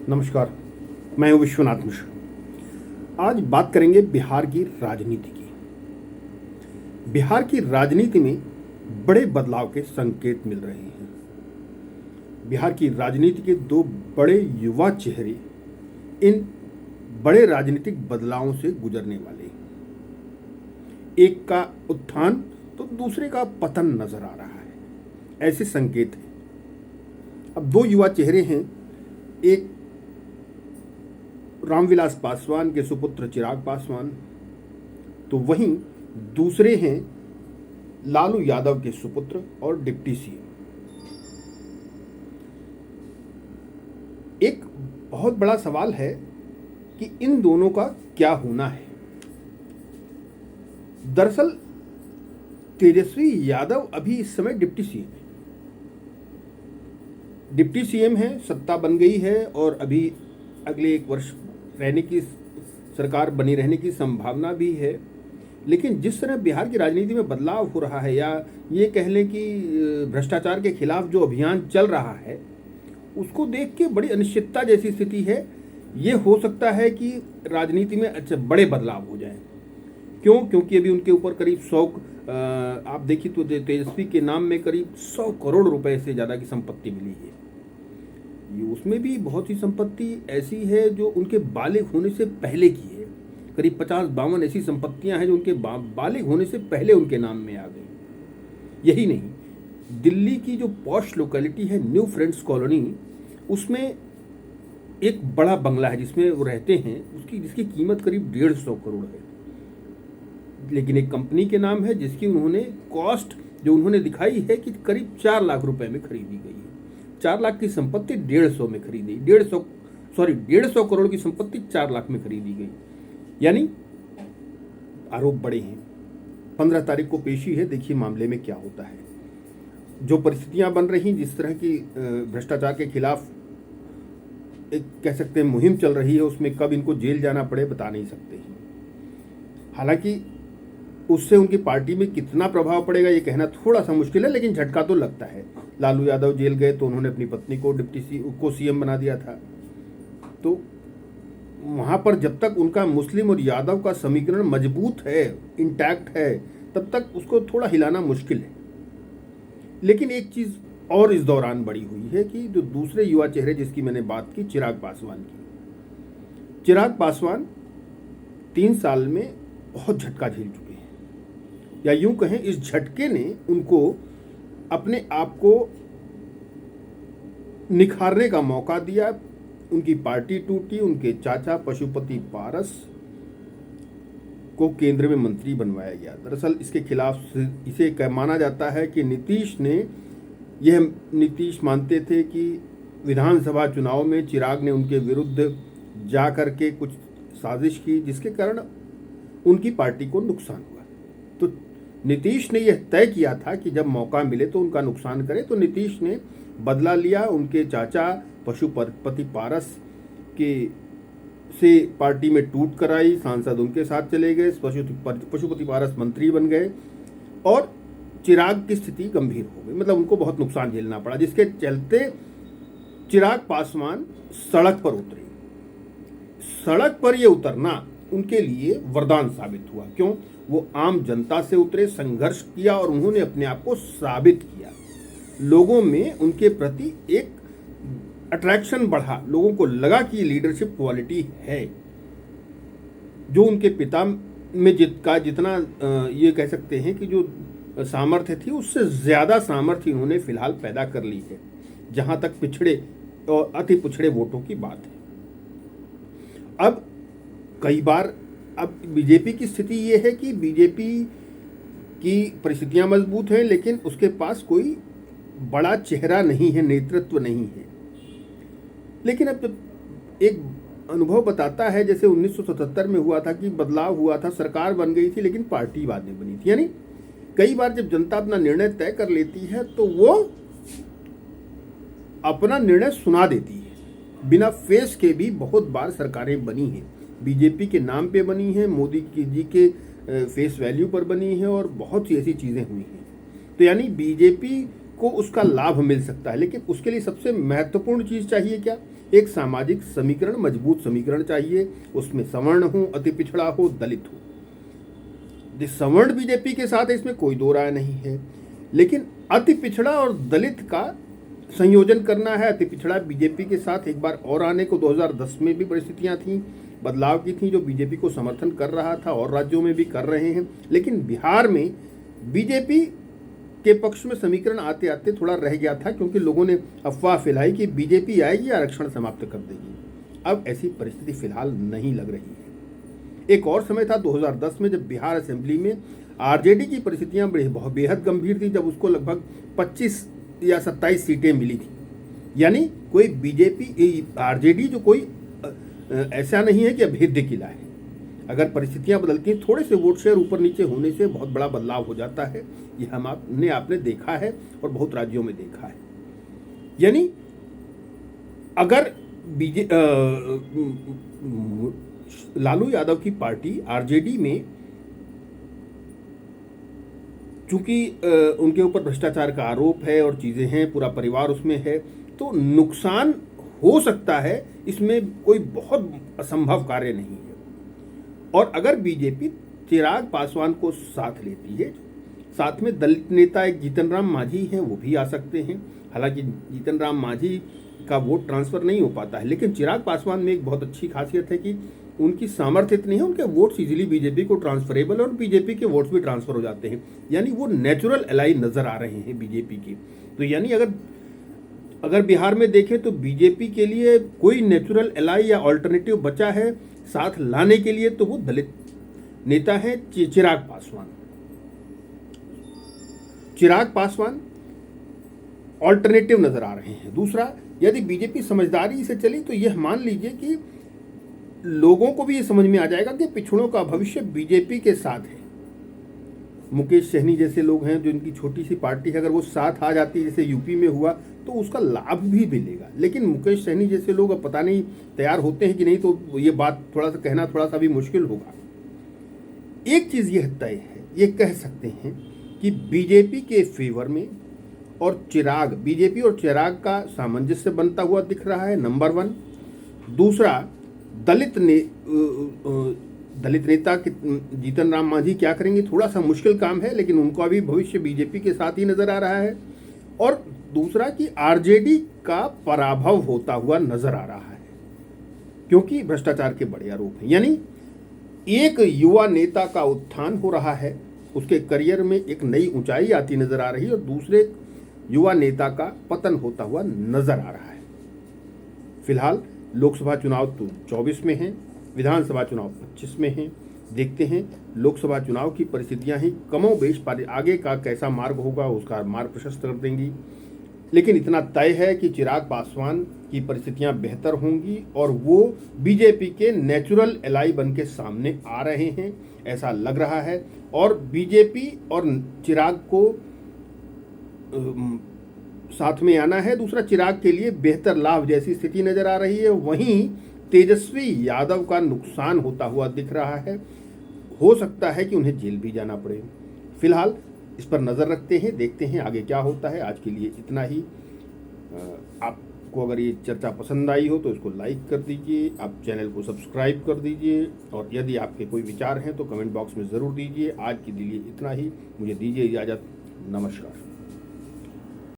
नमस्कार, मैं हूं विश्वनाथ मिश्र। आज बात करेंगे बिहार की राजनीति की। बिहार की राजनीति में बड़े बदलाव के संकेत मिल रहे हैं। बिहार की राजनीति के दो बड़े युवा चेहरे इन बड़े राजनीतिक बदलावों से गुजरने वाले हैं। एक का उत्थान तो दूसरे का पतन नजर आ रहा है, ऐसे संकेत हैं। अब दो युवा चेहरे हैं, एक रामविलास पासवान के सुपुत्र चिराग पासवान, तो वहीं दूसरे हैं लालू यादव के सुपुत्र और डिप्टी सीएम। एक बहुत बड़ा सवाल है कि इन दोनों का क्या होना है। दरअसल तेजस्वी यादव अभी इस समय डिप्टी सीएम है, सत्ता बन गई है और अभी अगले एक वर्ष रहने की सरकार बनी रहने की संभावना भी है। लेकिन जिस तरह बिहार की राजनीति में बदलाव हो रहा है, या ये कह लें कि भ्रष्टाचार के खिलाफ जो अभियान चल रहा है, उसको देख के बड़ी अनिश्चितता जैसी स्थिति है। ये हो सकता है कि राजनीति में अच्छे बड़े बदलाव हो जाएं। क्योंकि अभी उनके ऊपर करीब 100 आप देखिए तो तेजस्वी के नाम में करीब 100 करोड़ रुपए से ज़्यादा की संपत्ति मिली है। ये उसमें भी बहुत सी संपत्ति ऐसी है जो उनके बालिग होने से पहले की है। करीब 50-52 ऐसी संपत्तियां हैं जो उनके बालिग होने से पहले उनके नाम में आ गई। यही नहीं, दिल्ली की जो पॉश लोकेलिटी है न्यू फ्रेंड्स कॉलोनी, उसमें एक बड़ा बंगला है जिसमें वो रहते हैं, जिसकी कीमत करीब 150 करोड़ है। लेकिन एक कंपनी के नाम है जिसकी उन्होंने कॉस्ट जो उन्होंने दिखाई है कि करीब 4 लाख रुपए में खरीदी गई है। 4 लाख की संपत्ति 150 में खरीदी, 150 करोड़ की संपत्ति 4 लाख में खरीदी गई। यानी आरोप बड़े हैं। 15 तारीख को पेशी है, देखिए मामले में क्या होता है। जो परिस्थितियां बन रही, जिस तरह की भ्रष्टाचार के खिलाफ एक कह सकते हैं मुहिम चल रही है, उसमें कब इनको जेल जाना पड़े बता नहीं सकते हैं। हालांकि उससे उनकी पार्टी में कितना प्रभाव पड़ेगा ये कहना थोड़ा सा मुश्किल है, लेकिन झटका तो लगता है। लालू यादव जेल गए तो उन्होंने अपनी पत्नी को सीएम बना दिया था। तो वहां पर जब तक उनका मुस्लिम और यादव का समीकरण मजबूत है, इंटैक्ट है, तब तक उसको थोड़ा हिलाना मुश्किल है। लेकिन एक चीज और इस दौरान बड़ी हुई है कि जो दूसरे युवा चेहरे जिसकी मैंने बात की, चिराग पासवान 3 साल में बहुत झटका झेल चुके हैं, या यूं कहें इस झटके ने उनको अपने आप को निखारने का मौका दिया। उनकी पार्टी टूटी, उनके चाचा पशुपति पारस को केंद्र में मंत्री बनवाया गया। दरअसल इसके खिलाफ इसे माना जाता है कि नीतीश मानते थे कि विधानसभा चुनाव में चिराग ने उनके विरुद्ध जा करके कुछ साजिश की, जिसके कारण उनकी पार्टी को नुकसान हुआ। तो नीतीश ने यह तय किया था कि जब मौका मिले तो उनका नुकसान करे। तो नीतीश ने बदला लिया, उनके चाचा पशुपति पारस से पार्टी में टूट कराई, सांसद उनके साथ चले गए, पशुपति पारस मंत्री बन गए और चिराग की स्थिति गंभीर हो गई। मतलब उनको बहुत नुकसान झेलना पड़ा, जिसके चलते चिराग पासवान सड़क पर उतरे। सड़क पर यह उतरना उनके लिए वरदान साबित हुआ। क्यों? वो आम जनता से उतरे, संघर्ष किया और उन्होंने अपने आप को साबित किया। लोगों में उनके प्रति एक अट्रैक्शन बढ़ा, लोगों को लगा कि लीडरशिप क्वालिटी है। जो उनके पिता में जितना ये कह सकते हैं कि जो सामर्थ्य थी, उससे ज्यादा सामर्थ्य इन्होंने फिलहाल पैदा कर ली है, जहां तक पिछड़े और अति पिछड़े वोटों की बात है। अब कई बार बीजेपी की स्थिति ये है कि बीजेपी की परिस्थितियां मजबूत हैं, लेकिन उसके पास कोई बड़ा चेहरा नहीं है, नेतृत्व नहीं है। लेकिन अब जब एक अनुभव बताता है, जैसे 1977 में हुआ था कि बदलाव हुआ था, सरकार बन गई थी लेकिन पार्टी बाद में बनी थी। यानी कई बार जब जनता अपना निर्णय तय कर लेती है तो वो अपना निर्णय सुना देती है। बिना फेस के भी बहुत बार सरकारें बनी हैं, बीजेपी के नाम पे बनी हैं, मोदी जी के फेस वैल्यू पर बनी है और बहुत सी ऐसी चीज़ें हुई हैं। तो यानी बीजेपी को उसका लाभ मिल सकता है, लेकिन उसके लिए सबसे महत्वपूर्ण चीज़ चाहिए क्या एक सामाजिक समीकरण, मजबूत समीकरण चाहिए। उसमें सवर्ण हो, अति पिछड़ा हो, दलित हो। सवर्ण बीजेपी के साथ है, इसमें कोई दो राय नहीं है, लेकिन अति पिछड़ा और दलित का संयोजन करना है। अति पिछड़ा बीजेपी के साथ एक बार और आने को 2010 में भी परिस्थितियां थी, बदलाव की थी, जो बीजेपी को समर्थन कर रहा था और राज्यों में भी कर रहे हैं। लेकिन बिहार में बीजेपी के पक्ष में समीकरण आते आते थोड़ा रह गया था, क्योंकि लोगों ने अफवाह फैलाई कि बीजेपी आएगी आरक्षण समाप्त कर देगी। अब ऐसी परिस्थिति फिलहाल नहीं लग रही है। एक और समय था 2010 में, जब बिहार असेंबली में आरजेडी की परिस्थितियां बेहद गंभीर थी, जब उसको लगभग 25 या 27 सीटें मिली थी। यानी कोई बीजेपी आरजेडी जो कोई ऐसा नहीं है कि अभेद्य किला है। अगर परिस्थितियां बदलती हैं, थोड़े से वोट शेयर ऊपर नीचे होने से बहुत बड़ा बदलाव हो जाता है। ये आपने देखा है और बहुत राज्यों में देखा है। यानी अगर लालू यादव की पार्टी आरजेडी में, चूंकि उनके ऊपर भ्रष्टाचार का आरोप है और चीजें हैं, पूरा परिवार उसमें है, तो नुकसान हो सकता है, इसमें कोई बहुत असंभव कार्य नहीं है। और अगर बीजेपी चिराग पासवान को साथ लेती है, साथ में दलित नेता एक जीतन राम मांझी हैं, वो भी आ सकते हैं। हालांकि जीतन राम मांझी का वोट ट्रांसफर नहीं हो पाता है, लेकिन चिराग पासवान में एक बहुत अच्छी खासियत है कि उनकी सामर्थ्य इतनी है, उनके वोट्स इजीली बीजेपी को ट्रांसफरेबल, और बीजेपी के वोट्स भी ट्रांसफर हो जाते हैं। यानी वो नेचुरल एलाई नजर आ रहे हैं बीजेपी की। तो यानी अगर बिहार में देखें तो बीजेपी के लिए कोई नेचुरल एलाई या ऑल्टरनेटिव बचा है साथ लाने के लिए, तो वो दलित नेता है चिराग पासवान। चिराग पासवान ऑल्टरनेटिव नजर आ रहे हैं। दूसरा, यदि बीजेपी समझदारी से चली तो यह मान लीजिए कि लोगों को भी ये समझ में आ जाएगा कि पिछड़ों का भविष्य बीजेपी के साथ है। मुकेश सहनी जैसे लोग हैं, जो इनकी छोटी सी पार्टी है, अगर वो साथ आ जाती जैसे यूपी में हुआ, तो उसका लाभ भी मिलेगा। लेकिन मुकेश सहनी जैसे लोग अब पता नहीं तैयार होते हैं कि नहीं, तो ये बात थोड़ा सा कहना थोड़ा सा भी मुश्किल होगा। एक चीज यह तय है, ये कह सकते हैं कि बीजेपी के फेवर में और बीजेपी और चिराग का सामंजस्य बनता हुआ दिख रहा है, नंबर 1। दूसरा, दलित नेता जीतन राम मांझी क्या करेंगे, थोड़ा सा मुश्किल काम है, लेकिन उनका भी भविष्य बीजेपी के साथ ही नजर आ रहा है। और दूसरा कि आरजेडी का पराभव होता हुआ नजर आ रहा है, क्योंकि भ्रष्टाचार के बड़े आरोप हैं। यानी एक युवा नेता का उत्थान हो रहा है, उसके करियर में एक नई ऊंचाई आती नजर आ रही है, और दूसरे युवा नेता का पतन होता हुआ नजर आ रहा है। फिलहाल लोकसभा चुनाव तो 24 में हैं, विधानसभा चुनाव 25 में हैं। देखते हैं लोकसभा चुनाव की परिस्थितियां ही कमोबेश आगे का कैसा मार्ग होगा, उसका मार्ग प्रशस्त कर देंगी। लेकिन इतना तय है कि चिराग पासवान की परिस्थितियां बेहतर होंगी और वो बीजेपी के नेचुरल एलाई बन के सामने आ रहे हैं, ऐसा लग रहा है। और बीजेपी और चिराग को साथ में आना है। दूसरा, चिराग के लिए बेहतर लाभ जैसी स्थिति नजर आ रही है। वहीं तेजस्वी यादव का नुकसान होता हुआ दिख रहा है, हो सकता है कि उन्हें जेल भी जाना पड़े। फिलहाल इस पर नज़र रखते हैं, देखते हैं आगे क्या होता है। आज के लिए इतना ही। आपको अगर ये चर्चा पसंद आई हो तो इसको लाइक कर दीजिए, आप चैनल को सब्सक्राइब कर दीजिए, और यदि आपके कोई विचार हैं तो कमेंट बॉक्स में ज़रूर दीजिए। आज के लिए इतना ही, मुझे दीजिए इजाज़त। नमस्कार।